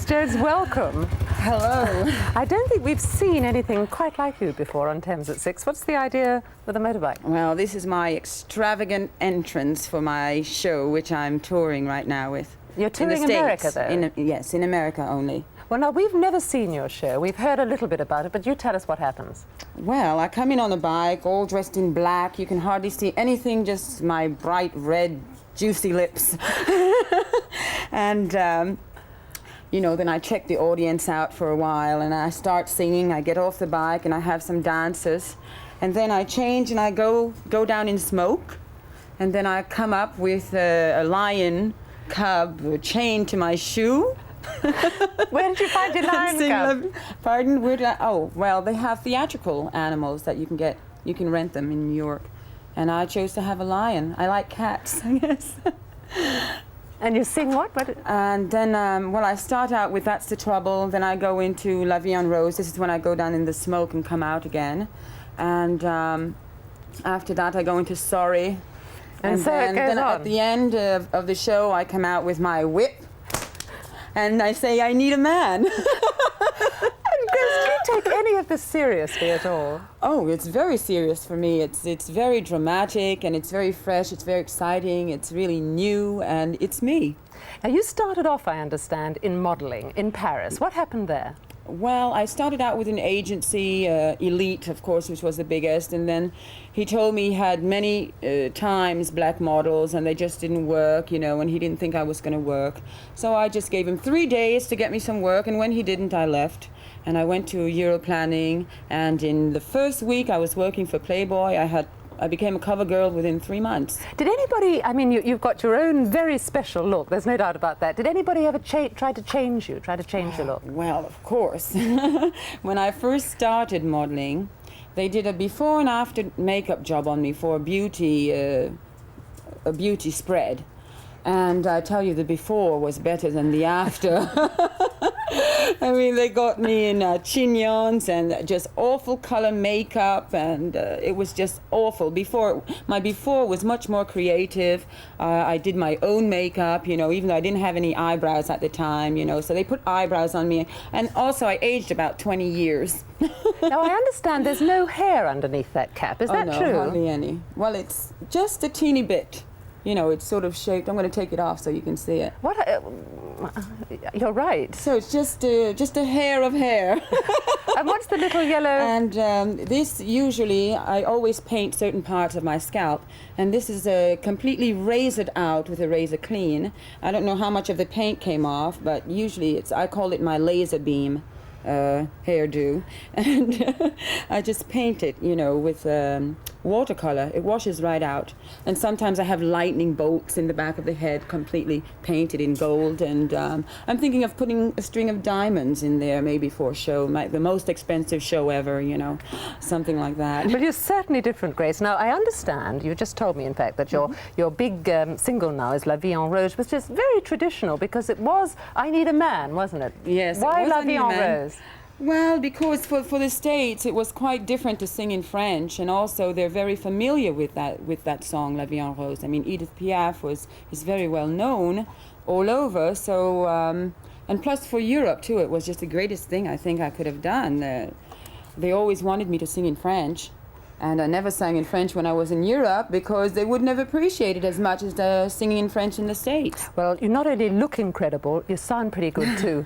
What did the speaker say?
Grace Jones, welcome. Hello. I don't think we've seen anything quite like you before on Thames at 6. What's the idea with a motorbike? Well, this is my extravagant entrance for my show, which I'm touring right now with. You're touring America, though? Yes, in America only. Well, now, we've never seen your show. We've heard a little bit about it, but you tell us what happens. Well, I come in on a bike, all dressed in black. You can hardly see anything, just my bright red, juicy lips. And, you know, then I check the audience out for a while, and I start singing. I get off the bike, and I have some dances. And then I change, and I go down in smoke. And then I come up with a lion cub chained to my shoe. Where did you find your lion cub? Pardon? Where did I? Oh, well, they have theatrical animals that you can get. You can rent them in New York. And I chose to have a lion. I like cats, I guess. And you sing what? And then, well, I start out with That's the Trouble. Then I go into La Vie en Rose. This is when I go down in the smoke and come out again. And after that, I go into Sorry. And so it goes on. At the end of the show, I come out with my whip. And I say, I need a man. Do you take any of this seriously at all? Oh, it's very serious for me. It's very dramatic, and it's very fresh, it's very exciting, it's really new, and it's me. Now, you started off, I understand, in modelling in Paris. What happened there? Well, I started out with an agency, Elite, of course, which was the biggest, and then he told me he had many times black models, and they just didn't work, you know, and he didn't think I was going to work. So I just gave him 3 days to get me some work, and when he didn't, I left. And I went to Europlanning, and in the first week I was working for Playboy. I became a cover girl within 3 months. Did anybody, I mean, you've got your own very special look, there's no doubt about that. Did anybody ever try to change you, try to change your look? Well, of course. When I first started modeling, they did a before and after makeup job on me for a beauty spread. And I tell you, the before was better than the after. I mean, they got me in chignons and just awful color makeup, and it was just awful. My before was much more creative. I did my own makeup, you know, even though I didn't have any eyebrows at the time, you know, so they put eyebrows on me. And also, I aged about 20 years. Now, I understand there's no hair underneath that cap. Is that no, true? Hardly any. Well, it's just a teeny bit. You know, it's sort of shaped. I'm going to take it off so you can see it. What? You're right. So it's just a hair of hair. And what's the little yellow? And this usually, I always paint certain parts of my scalp, and this is completely razored out with a razor clean. I don't know how much of the paint came off, but usually I call it my laser beam hairdo, and I just paint it, you know, with watercolor. It washes right out. And sometimes I have lightning bolts in the back of the head, completely painted in gold. And I'm thinking of putting a string of diamonds in there, maybe for a show, like the most expensive show ever, you know, something like that. But you're certainly different, Grace. Now, I understand, you just told me, in fact, that your big single now is La Vie en Rose, which is very traditional, because it was I Need a Man, wasn't it? Yes. Why La Vie en Rose? Well, because for the States it was quite different to sing in French, and also they're very familiar with that song, La Vie en Rose. I mean, Edith Piaf is very well known all over. So and plus for Europe too, it was just the greatest thing I think I could have done. They always wanted me to sing in French. And I never sang in French when I was in Europe, because they wouldn't have appreciated it as much as the singing in French in the States. Well, you not only look incredible, you sound pretty good too.